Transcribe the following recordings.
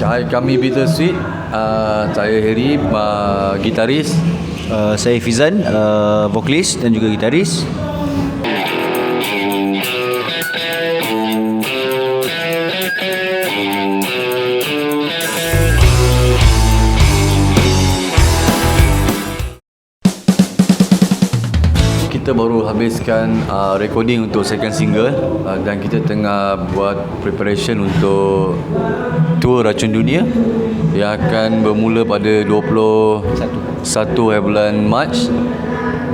Kami Bittersweet. Saya Harry, gitaris. Saya Fizan, vokalis dan juga gitaris. Kita baru habiskan recording untuk second single, dan kita tengah buat preparation untuk tour Racun Dunia yang akan bermula pada 21 bulan Mac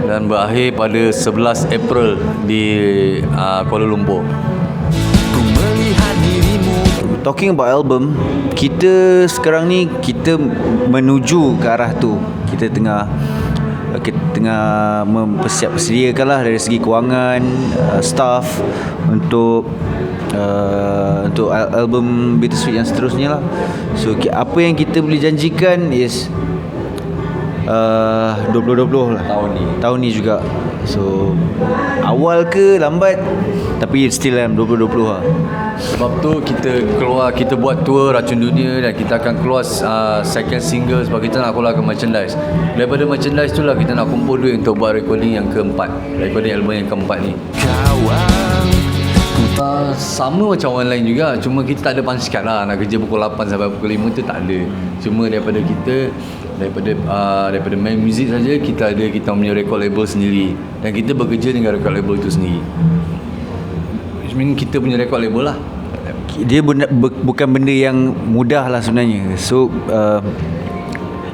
dan berakhir pada 11 April di Kuala Lumpur. Talking about album, kita sekarang ni kita menuju ke arah tu. Kita tengah mempersiapkan lah dari segi kewangan, staff untuk album Bittersweet yang seterusnya lah. So apa yang kita boleh janjikan is 2020 lah, tahun ni juga. So awal ke lambat, tapi still 2020 lah. Sebab tu kita buat tour Racun Dunia dan kita akan keluar second single sebab kita nak keluarkan merchandise. Daripada merchandise tu lah kita nak kumpul duit untuk buat recording yang keempat, recording album yang keempat ni. Sama macam orang lain juga, cuma kita tak ada punchcard lah. Nak kerja pukul 8 sampai pukul 5 tu tak ada. Cuma daripada main music saja, kita punya record label sendiri dan kita bekerja dengan record label tu sendiri. Kita punya record label lah. Dia bukan benda yang mudah lah sebenarnya. So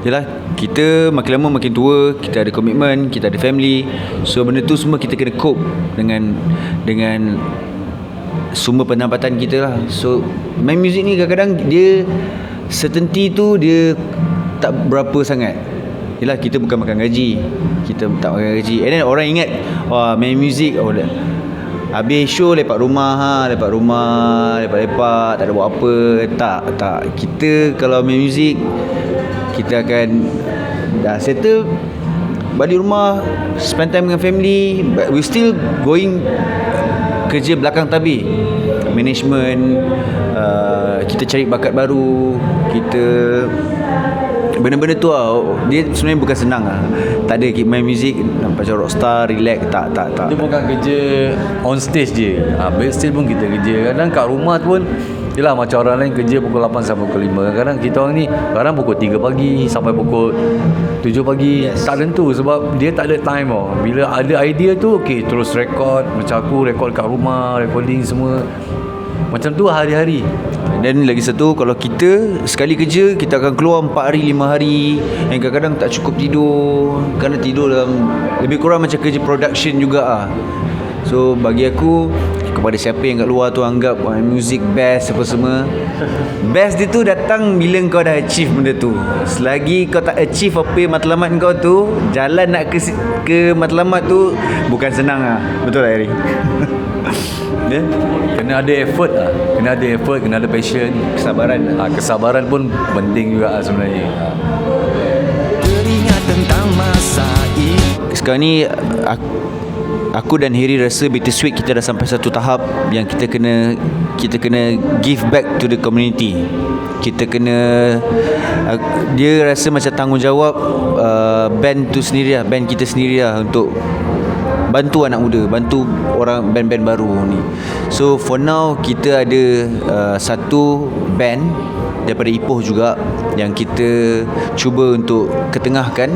yelah, kita makin lama makin tua, kita ada komitmen, kita ada family. So benda tu semua kita kena cope dengan semua pendapatan kita lah. So main music ni kadang-kadang dia certainty tu dia tak berapa sangat. Yelah, kita bukan makan gaji, kita tak makan gaji. And then orang ingat, wah main music, habis show lepak rumah, lepak-lepak, tak ada buat apa. Tak. Kita kalau main music, kita akan dah settle, balik rumah, spend time dengan family, but we still going kerja belakang tabir, management, kita cari bakat baru, kita benda-benda tu lah. Dia sebenarnya bukan senang lah. Tak ada main muzik macam rockstar, relax. Tak. Dia bukan kerja on stage je. Backstage pun kita kerja. Kadang kat rumah tu pun, yelah macam orang lain kerja pukul 8 sampai pukul 5. Kadang kita orang ni kadang pukul 3 pagi sampai pukul 7 pagi. Yes. Tak tentu sebab dia tak ada time tau. Bila ada idea tu, okay, terus record. Macam aku record kat rumah, recording semua. Macam tu hari-hari. Dan lagi satu, kalau kita sekali kerja, kita akan keluar 4 hari, 5 hari. Yang kadang-kadang tak cukup tidur. Kerana tidur dalam lebih kurang macam kerja production juga lah. So bagi aku, kepada siapa yang kat luar tu anggap music best apa semua, best dia tu datang bila kau dah achieve benda tu. Selagi kau tak achieve apa yang matlamat kau tu, jalan nak ke matlamat tu bukan senang lah. Betul tak, Harry? Kena ada effort lah. Kena ada passion, kesabaran. Kesabaran pun penting juga lah sebenarnya. Teringat tentang masa ini. Sekarang ni aku dan Harry rasa Bittersweet kita dah sampai satu tahap yang kita kena give back to the community. Kita kena dia rasa macam tanggungjawab band tu sendiri lah, band kita sendiri lah, untuk bantu anak muda, bantu orang band-band baru ni. So for now kita ada satu band daripada Ipoh juga yang kita cuba untuk ketengahkan,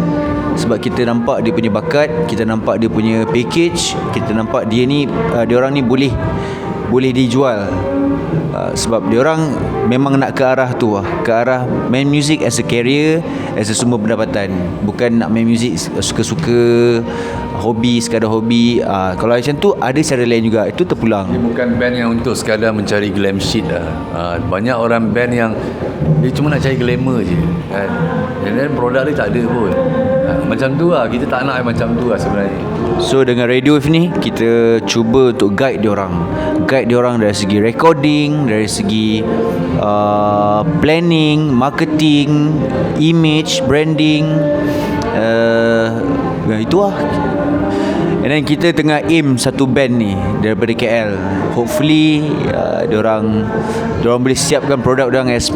sebab kita nampak dia punya bakat, kita nampak dia punya package, kita nampak dia orang ni boleh dijual. Sebab dia orang memang nak ke arah tu lah, ke arah main music as a career, as a sumber pendapatan, bukan nak main music suka-suka, hobi, sekadar hobi. Kalau macam tu ada cara lain juga, itu terpulang. Dia bukan band yang untuk sekadar mencari glam shit lah. Banyak orang band yang dia cuma nak cari glamour je kan, dan produk dia tak ada pun. Macam tu lah, kita tak nak macam tu lah sebenarnya. So dengan Radio Wave ni, kita cuba untuk guide diorang dari segi recording, dari segi planning, marketing, image, branding, itu lah. And then kita tengah aim satu band ni daripada KL. Hopefully diorang boleh siapkan produk diorang as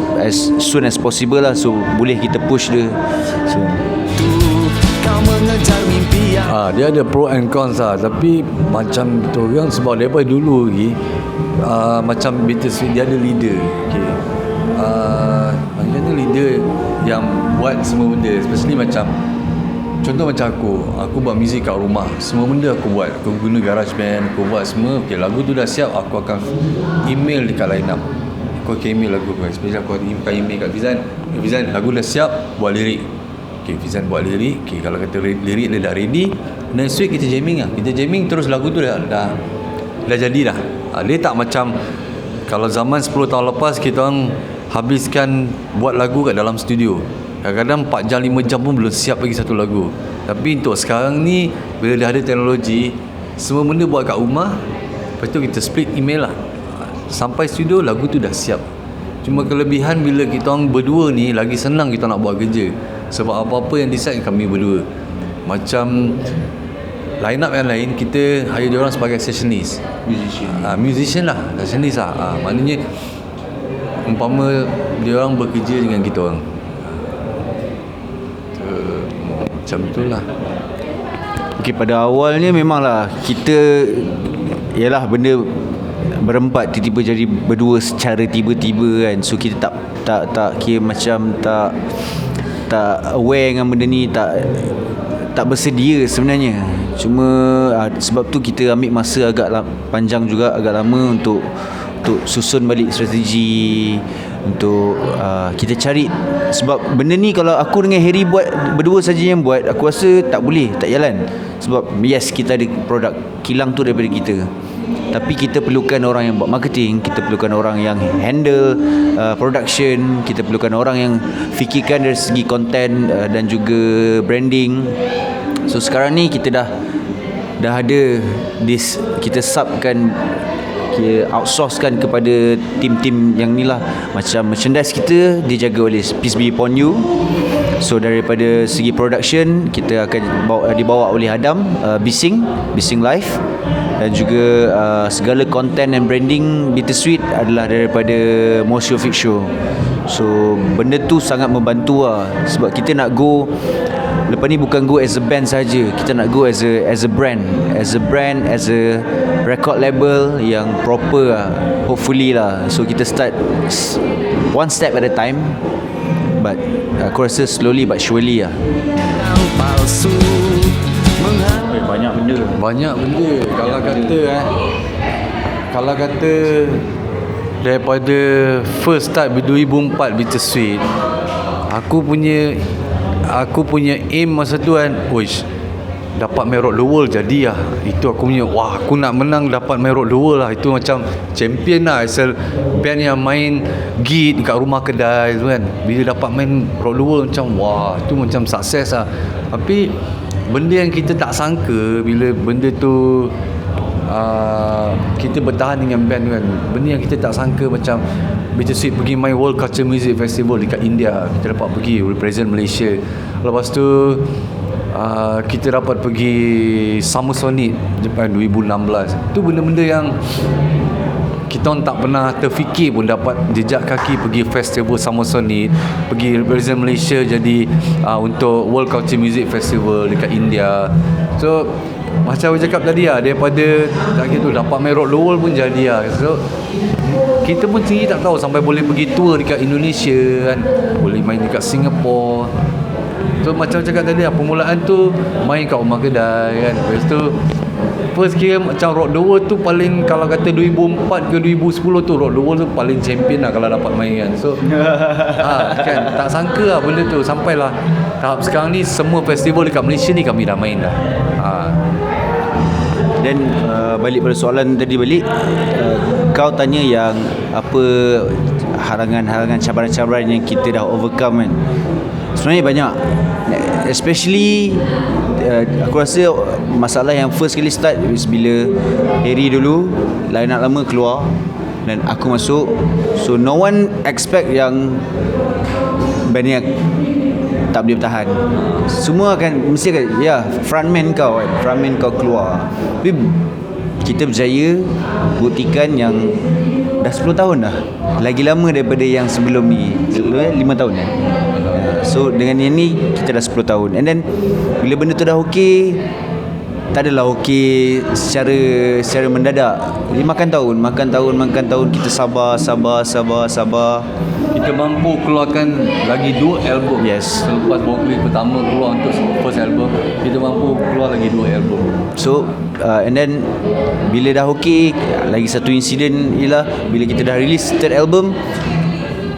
soon as possible lah. So boleh kita push dia. So Kau mengejar mimpi yang Dia ada pro and cons lah. Tapi macam tu orang sebab daripada dulu lagi macam Bittersweet dia ada leader. Okay. Macam leader yang buat semua benda. Especially macam contoh macam aku buat muzik kat rumah. Semua benda aku buat. Aku guna GarageBand, aku buat semua. Okay, lagu tu dah siap, aku akan email dekat line up. Aku akan email lagu aku. Especially aku akan email kat Fizan, lagu dah siap, buat lirik. Okay, Fizan buat lirik. Okay, kalau kata lirik dia dah ready, next week kita jamming lah. Kita jamming terus lagu tu dah jadi dah. Dia tak macam kalau zaman 10 tahun lepas kita orang habiskan buat lagu kat dalam studio. Kadang-kadang 4 jam 5 jam pun belum siap lagi satu lagu. Tapi untuk sekarang ni bila dah ada teknologi, semua benda buat kat rumah. Lepas tu kita split email lah. Sampai studio lagu tu dah siap. Cuma kelebihan bila kita orang berdua ni lagi senang kita nak buat kerja. Sebab apa-apa yang decide kami berdua. Macam line up yang lain kita hire diorang sebagai sessionist. Musician lah, sessionist lah. Maknanya umpama diorang bekerja dengan kita orang. Macam itulah. Okay, pada awalnya memanglah kita ialah benda berempat tiba-tiba jadi berdua secara tiba-tiba kan. So kita tak kira macam tak aware dengan benda ni, tak bersedia sebenarnya. Cuma sebab tu kita ambil masa agak panjang juga, agak lama untuk susun balik strategi, untuk kita cari. Sebab benda ni kalau aku dengan Harry buat berdua saja yang buat, aku rasa tak boleh, tak jalan. Sebab yes, kita ada produk, kilang tu daripada kita, tapi kita perlukan orang yang buat marketing, kita perlukan orang yang handle production, kita perlukan orang yang fikirkan dari segi content dan juga branding. So sekarang ni kita dah ada this, kita subkan, kita outsourcekan kepada tim-tim yang ni lah. Macam merchandise kita dijaga oleh Peace Be Upon You. So daripada segi production kita akan dibawa oleh Adam, Bising Live. Dan juga segala content and branding Bittersweet adalah daripada Most Your Fit Show. So benda tu sangat membantu lah. Sebab kita nak go, lepas ni bukan go as a band saja, kita nak go as a brand, as a record label yang proper lah, hopefully lah. So kita start one step at a time, but aku rasa slowly but surely lah. palsu Banyak benda. Kalau kata daripada first start 2004 Bittersweet, aku punya aim masa tu kan, dapat main Rock the World jadi lah. Itu aku punya, aku nak menang dapat main Rock the World lah. Itu macam champion lah, asal band yang main gig kat rumah kedai tu kan. Bila dapat main Rock the World macam tu macam sukses lah. Tapi benda yang kita tak sangka, bila benda tu kita bertahan dengan band tu kan, benda yang kita tak sangka, macam Bittersweet pergi main World Culture Music Festival dekat India, kita dapat pergi represent Malaysia. Lepas tu kita dapat pergi Summer Sonic Japan 2016. Tu benda-benda yang kita orang tak pernah terfikir pun, dapat jejak kaki pergi festival Summer Sonic, pergi represent Malaysia jadi untuk World Culture Music Festival dekat India. So macam aku cakap tadi lah, daripada tak gitu dapat main Rock the World pun jadi lah. So kita pun sendiri tak tahu sampai boleh pergi tour dekat Indonesia kan, boleh main dekat Singapore. So macam cakap tadi lah, permulaan tu main kat rumah kedai kan. Lepas tu first kira macam Rock the World tu paling, kalau kata 2004 ke 2010 tu Rock the World tu paling champion lah kalau dapat main kan. So kan tak sangka lah benda tu, sampailah tahap sekarang ni semua festival dekat Malaysia ni kami dah main dah. Dan balik pada soalan tadi balik, kau tanya yang apa halangan-halangan, cabaran-cabaran yang kita dah overcome kan. Sebenarnya banyak, especially aku rasa masalah yang first kali start is bila Harry dulu line up lama keluar dan aku masuk. So no one expect yang band ni tak boleh bertahan. Semua akan mesti akan, ya, frontman kau kan, frontman kau keluar. Tapi kita berjaya buktikan yang dah 10 tahun dah. Lagi lama daripada yang sebelum ni. 5 tahun kan. So dengan yang ni kita dah 10 tahun. And then bila benda tu dah okey, tak adalah okey secara mendadak. Dia makan tahun kita sabar. Kita mampu keluarkan lagi 2 album. Yes. Selepas Vocalist pertama keluar untuk first album, kita mampu keluar lagi 2 album. So and then bila dah okey, lagi satu insiden ialah bila kita dah release third album,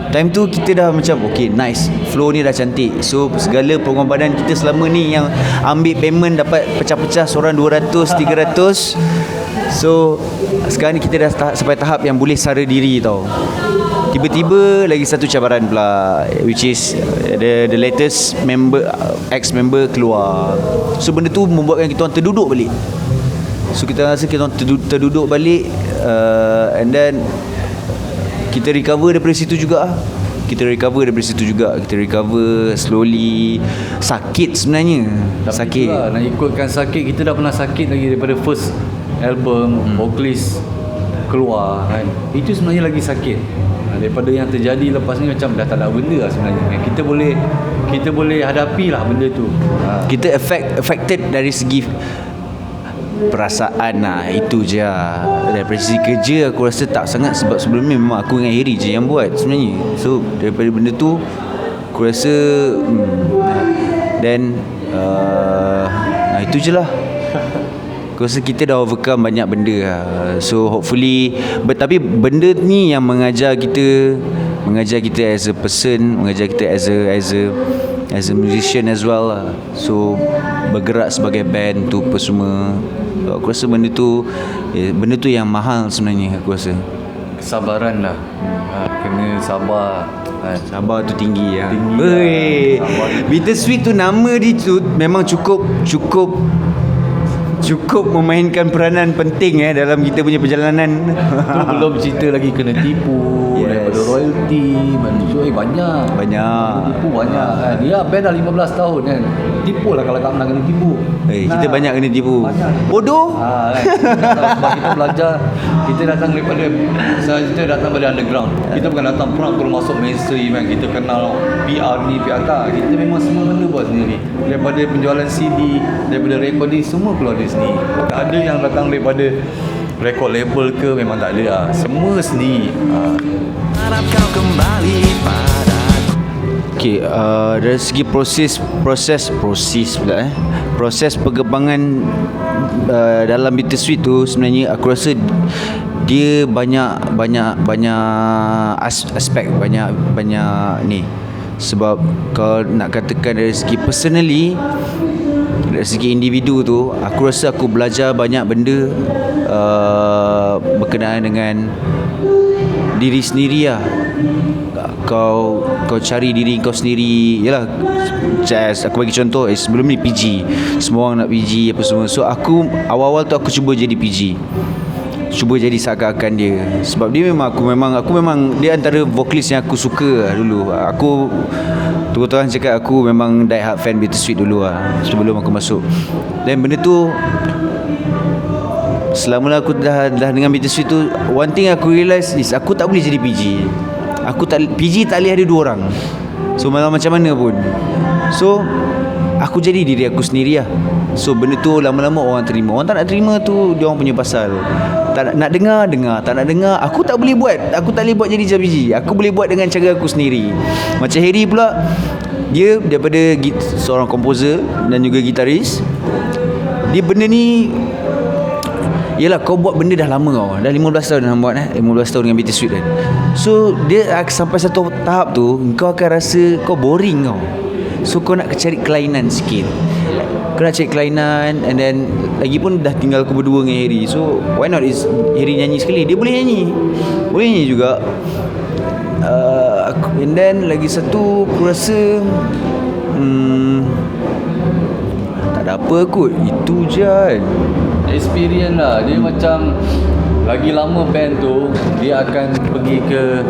time tu kita dah macam okay, nice, flow ni dah cantik. So segala pengorbanan kita selama ni yang ambil payment dapat pecah-pecah seorang 200, 300. So sekarang ni kita dah sampai tahap yang boleh sara diri tau. Tiba-tiba lagi satu cabaran pula, which is the latest member, ex-member keluar. So benda tu membuatkan kita orang terduduk balik. So kita rasa kita orang terduduk balik, and then kita recover daripada situ juga. Kita recover slowly. Sakit sebenarnya. Tapi sakit itulah, nak ikutkan sakit, kita dah pernah sakit lagi daripada first album Vocalist keluar kan. Itu sebenarnya lagi sakit daripada yang terjadi lepas ni. Macam dah tak ada benda lah sebenarnya. Kita boleh hadapi lah benda tu. Kita affected dari segi perasaan lah. Itu je lah. Dari segi kerja aku rasa tak sangat, sebab sebelum ni memang aku dengan Harry je yang buat sebenarnya. So daripada benda tu aku rasa then itu je lah. Aku rasa kita dah overcome banyak benda lah. So hopefully, tapi benda ni yang mengajar kita as a person, mengajar kita as a musician as well lah. So bergerak sebagai band tu apa semua. Aku rasa benda tu yang mahal sebenarnya. Aku rasa Kesabaran lah. Kena sabar. sabar tu tinggi lah. Tinggi lah. Bittersweet tu nama dia tu memang cukup memainkan peranan penting dalam kita punya perjalanan. Tu belum cerita lagi kena tipu, daripada royalty, banyak. Tipu Banyak kan. Ya, band dah 15 tahun kan. Tipu lah kalau tak pernah kena tipu. Kita banyak kena tipu. Banyak. Bodoh. Kan. Sebab kita belajar, kita datang dari underground. Kita bukan datang perang terus masuk mainstream kan. Kita kenal PR ni, PR tak. Kita memang semua benda buat sendiri. Daripada penjualan CD, daripada recording, semua keluar dari sendiri. Tak ada yang datang daripada record label ke, memang tak ada lah. Semua sendiri. Harap kau kembali padaku. Okay, dari segi proses perkembangan dalam Bittersweet tu sebenarnya aku rasa dia banyak aspek, banyak ni. Sebab kalau nak katakan dari segi personally, dari segi individu tu, aku rasa aku belajar banyak benda berkenaan dengan diri sendiri lah. Kau cari diri kau sendiri. Yalah, aku bagi contoh, sebelum ni PG, semua orang nak PG apa semua. So aku awal-awal tu aku cuba jadi PG, cuba jadi seakan-akan dia. Sebab dia aku memang dia antara vokalis yang aku suka lah dulu. Aku terang cakap aku memang die hard fan Bittersweet dulu lah, sebelum aku masuk. Dan benda tu, selama aku dah dengan Bittersweet tu, one thing aku realise is aku tak boleh jadi PG. PG tak boleh ada dua orang. So macam mana pun. So aku jadi diri aku sendiri lah. So benda tu lama-lama orang terima. Orang tak nak terima tu dia orang punya pasal. Tak nak dengar, tak nak dengar. Aku tak boleh buat. Aku tak boleh buat jadi PG. Aku boleh buat dengan cara aku sendiri. Macam Harry pula, dia daripada seorang komposer dan juga gitaris. Dia benda ni, yelah, kau buat benda dah lama kau. Dah 15 tahun dah buat 15 tahun dengan Bittersweet kan. So dia sampai satu tahap tu kau akan rasa kau boring kau. So kau nak cari kelainan sikit. Kau nak cari kelainan. And then lagipun dah tinggal aku berdua dengan Harry. So why not is Harry nyanyi sekali. Dia boleh nyanyi juga. And then lagi satu aku rasa tak ada apa kot. Itu je kan. Experience lah. Dia macam lagi lama band tu, dia akan pergi ke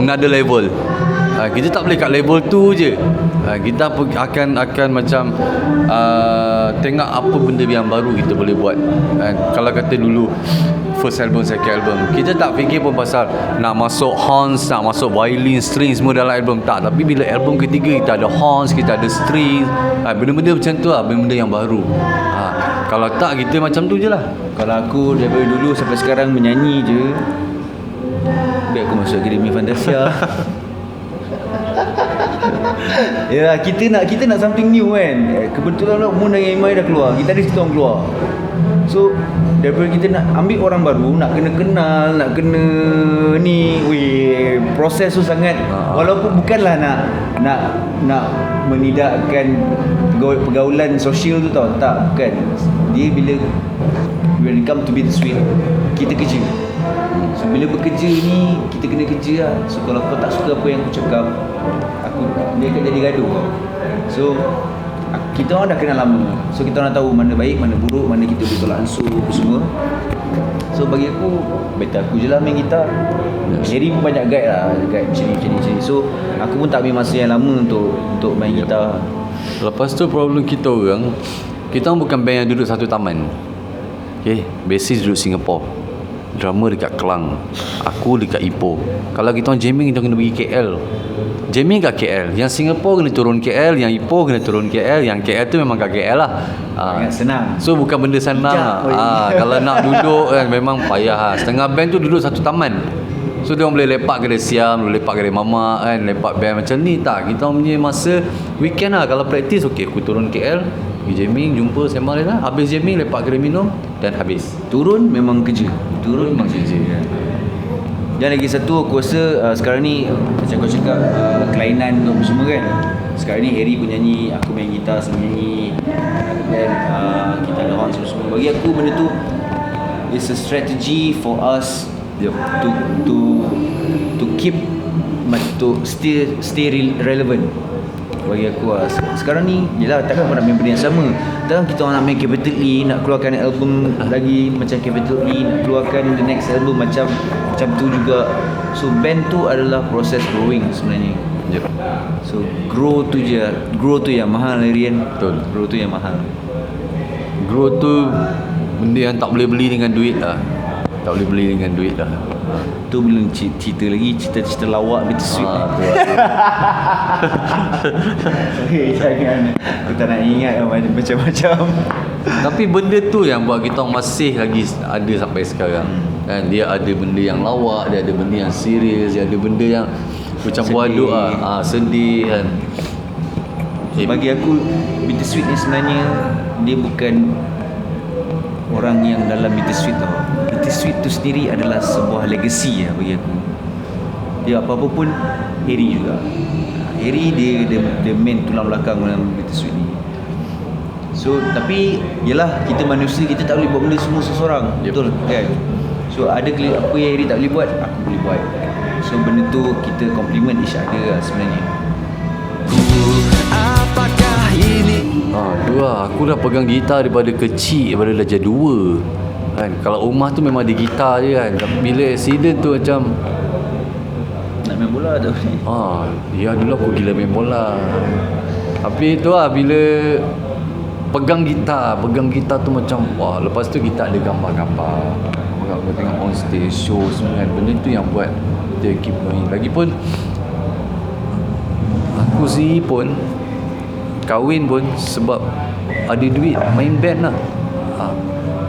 another level. Kita tak boleh kat level tu je. Kita akan macam tengok apa benda yang baru kita boleh buat. Kalau kata dulu first album, second album, kita tak fikir pun pasal nak masuk horns, nak masuk violin, string semua dalam album, tak. Tapi bila album ketiga kita ada horns, kita ada string, benda-benda macam tu lah, benda-benda yang baru. Kalau tak, kita macam tu je lah. Kalau aku daripada dulu sampai sekarang menyanyi je, biar aku masuk Akademi Fantasia. Ya, kita nak something new kan. Kebetulan lah Moon dan Imai dah keluar. Kita ada cerita orang keluar. So daripada kita nak ambil orang baru, nak kena kenal, nak kena ni, proses tu sangat. Walaupun bukanlah nak menidakkan pergaulan sosial tu tau. Tak, bukan. Dia bila when it come to Bittersweet, kita kerja. So bila bekerja ni, kita kena kerja lah. So kalau kau tak suka apa yang aku cakap, dia akan jadi gaduh. So kita orang dah kenal lama. So kita orang tahu mana baik, mana buruk, mana kita boleh tolak ansur semua. So bagi aku, better aku je lah main gitar. Harry pun banyak guide lah, guide macam ni. So aku pun tak ambil masa yang lama untuk main gitar. Lepas tu problem kita orang bukan band yang duduk satu taman. Okay, basis duduk Singapore, drama dekat Kelang, aku dekat Ipoh. Kalau kita orang jamming, kita kena pergi KL. Jamming kat KL, yang Singapore kena turun KL, yang Ipoh kena turun KL, yang KL tu memang kat KL lah. Sangat senang. So bukan benda senang. Kalau nak duduk kan memang payah lah. Setengah band tu duduk satu taman. So dia orang boleh lepak kedai Siam, boleh lepak kedai Mama kan, lepak band macam ni. Tak, kita orang punya masa weekend lah. Kalau praktis, okey, aku turun KL, pergi jamming, jumpa, sembang lah. Habis jamming, lepak kedai minum dan habis. Turun memang kerja. Turun memang kerja. Dan lagi satu, aku rasa sekarang ni macam kau cakap, kelainan tu semua kan. Sekarang ni Harry pun nyanyi, aku main gitar sama nyanyi, dan kita ada horn semua. Bagi aku benda tu is a strategy for us to keep, to stay relevant. Bagi aku lah. Sekarang ni yelah, takkan kau nak main benda yang sama. Takkan kita orang nak main Capital E, nak keluarkan album lagi macam Capital E, nak keluarkan the next album macam tu juga. So band tu adalah proses growing sebenarnya. So grow tu yang mahal, Rian. Betul. Grow tu yang mahal. Grow tu benda yang tak boleh beli dengan duit lah. Tak boleh beli dengan duit lah. Tu belum cerita lagi, cerita lawak Bittersweet. Okay, jangan. Aku tak nak ingat macam-macam. Tapi benda tu yang buat kita masih lagi ada sampai sekarang. Kan, dia ada benda yang lawak, dia ada benda yang serius, dia ada benda yang bercampur aduk lah. Sedih kan. Bagi aku, Bittersweet ni sebenarnya dia bukan orang yang dalam Bittersweet tau. Bittersweet tu sendiri adalah sebuah legacy lah bagi aku. Dia apa-apa pun Harry juga. Harry dia main tulang belakang dalam Bittersweet ni. So tapi yelah, kita manusia, kita tak boleh buat benda semua seseorang. Betul kan? So ada apa yang Harry tak boleh buat, aku boleh buat. So benda tu kita compliment each other lah sebenarnya. Apakah ini? Tu lah, aku dah pegang gitar daripada kecil, daripada darjah 2 kan. Kalau rumah tu memang ada gitar je kan. Tapi bila accident tu macam nak main bola tak boleh. Ya dulu aku gila main bola. Tapi tu lah, bila pegang gitar tu macam wah. Lepas tu kita ada gambar-gambar, aku tengok on stage show semua kan. Benda tu yang buat kita keep going. Lagipun aku sendiri pun kahwin pun sebab ada duit main band lah.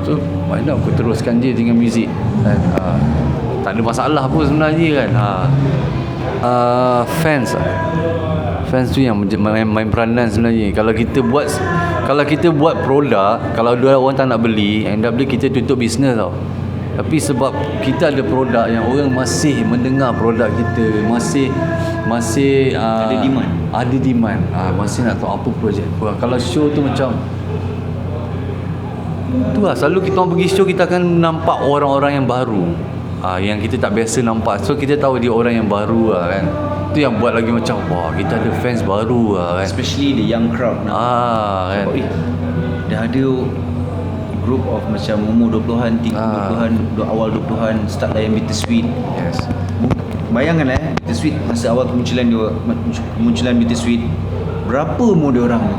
So mana aku teruskan je dengan muzik kan. Tak ada masalah pun sebenarnya kan. Fans tu yang main peranan sebenarnya. Kalau kita buat produk, kalau dua orang tak nak beli, end up kita tutup bisnes tau. Tapi sebab kita ada produk yang orang masih mendengar produk kita, masih ada demand. Masih nak tahu apa projek. Kalau show tu macam tu lah, selalu kita orang pergi show, kita akan nampak orang-orang yang baru, yang kita tak biasa nampak. So kita tahu dia orang yang baru lah kan. Tu yang buat lagi macam wah, kita ada fans baru lah kan. Especially the young crowd kan. Dah ada group of macam umur 20-an, 20-an, awal 20-an start layan Bittersweet. Yes. bayangkan Bittersweet masa awal kemunculan Bittersweet, berapa umur dia orang tu?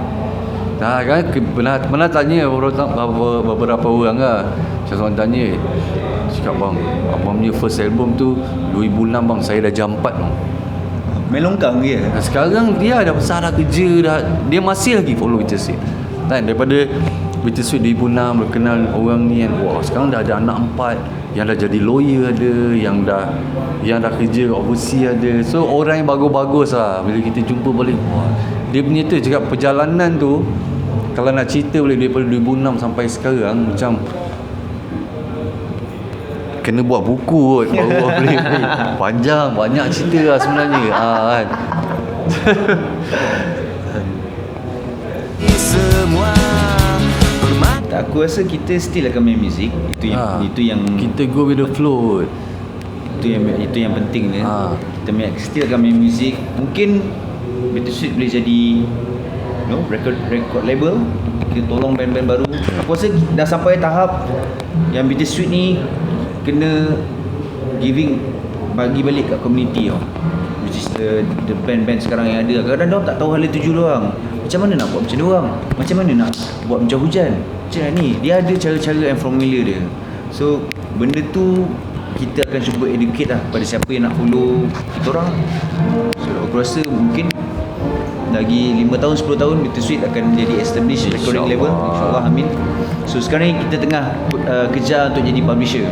Nah kan pernah tanya beberapa orang lah. Saya orang tanya, cakap bang, abang punya first album tu 2006 bang, saya dah jam 4 bang. Main longkang dia. Dan sekarang dia dah besar, dah kerja dah, dia masih lagi follow Bittersweet kan. Daripada Bittersweet 2006 berkenal orang ni kan, wah sekarang dah ada anak 4 yang dah jadi lawyer ada, yang dah kerja overseas ada. So orang yang bagus-bagus lah, bila kita jumpa balik, wah dia punya tu cakap perjalanan tu, kalau nak cerita boleh daripada 2006 sampai sekarang, macam kena buat buku kot baru boleh. Panjang, banyak cerita lah sebenarnya kan. Semua Aku rasa kita still akan main muzik. Itu yang kita go with the flow kot. itu yang penting dia. Kita still akan main muzik. Mungkin Bittersweet boleh jadi record label. Kita tolong band-band baru. Aku rasa dah sampai tahap yang Bittersweet ni kena bagi balik kat community tau. Which is the band-band sekarang yang ada. Kadang-kadang diorang tak tahu hala tuju diorang. Macam mana nak buat macam diorang, macam mana nak buat macam hujan, macam mana ni. Dia ada cara-cara and formula dia. So benda tu kita akan cuba educate lah pada siapa yang nak follow kita orang. So aku rasa mungkin lagi 5 tahun 10 tahun Bittersweet akan jadi established recording label, insyaAllah, amin. So sekarang ni kita tengah kejar untuk jadi publisher.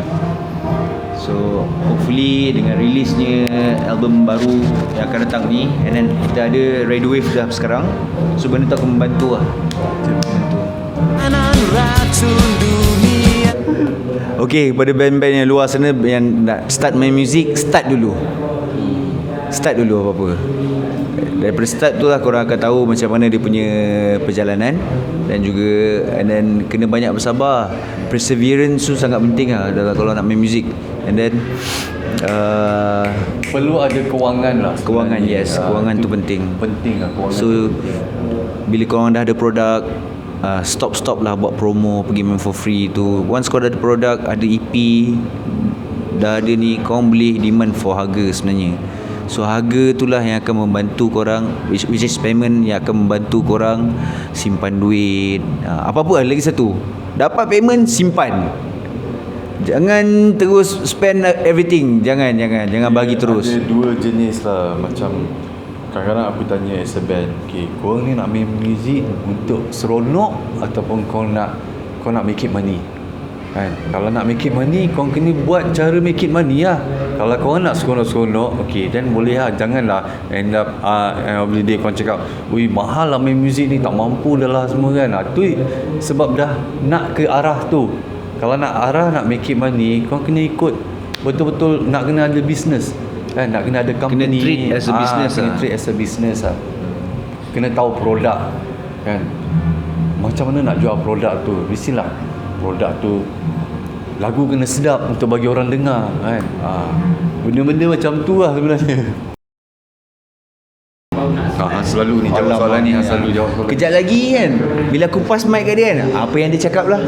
So hopefully dengan rilisnya album baru yang akan datang ni, and then kita ada Radio Wave dah sekarang, so benda tu akan membantu lah. kanan racun dunia. Okay, kepada band-band yang luar sana yang nak start main music, start dulu apa-apa. Daripada start tu lah korang akan tahu macam mana dia punya perjalanan, dan juga and then kena banyak bersabar. Perseverance tu sangat penting lah kalau nak main music. And then Perlu ada kewangan lah kewangan, sebenarnya. yes, kewangan tu penting lah kewangan. So bila korang dah ada produk, stop lah buat promo, pergi main for free tu. Once kau dah ada produk, ada EP, dah ada ni, korang boleh demand for harga sebenarnya. So harga itulah yang akan membantu korang, which is payment yang akan membantu korang simpan duit. Apa-apa lagi satu, dapat payment, simpan. Jangan terus spend everything. Jangan bagi terus. Ada dua jenis lah. Macam kadang-kadang aku tanya as a band, okay, korang ni nak main music untuk seronok ataupun kau nak make it money kan? Kalau nak make it money, kau kena buat cara make it money lah. Kalau kau nak seronok-seronok, okay, then boleh lah. Janganlah end up every day kau cakap, ui mahal lah main music ni, tak mampu dah lah semua kan. Tu sebab dah nak ke arah tu. Kalau nak arah nak make it money, kau kena ikut betul-betul, nak kena ada business kan, nak kena ada company, kena treat as a business kena treat as a business lah. Kena tahu produk kan, macam mana nak jual produk tu. Mestilah produk tu lagu kena sedap untuk bagi orang dengar kan. Benda-benda macam tu lah sebenarnya. Selalu ni jawab soalan ni, selalu jawab soalan. Kejap lagi kan, bila aku pass mic kat dia kan, apa yang dia cakap lah.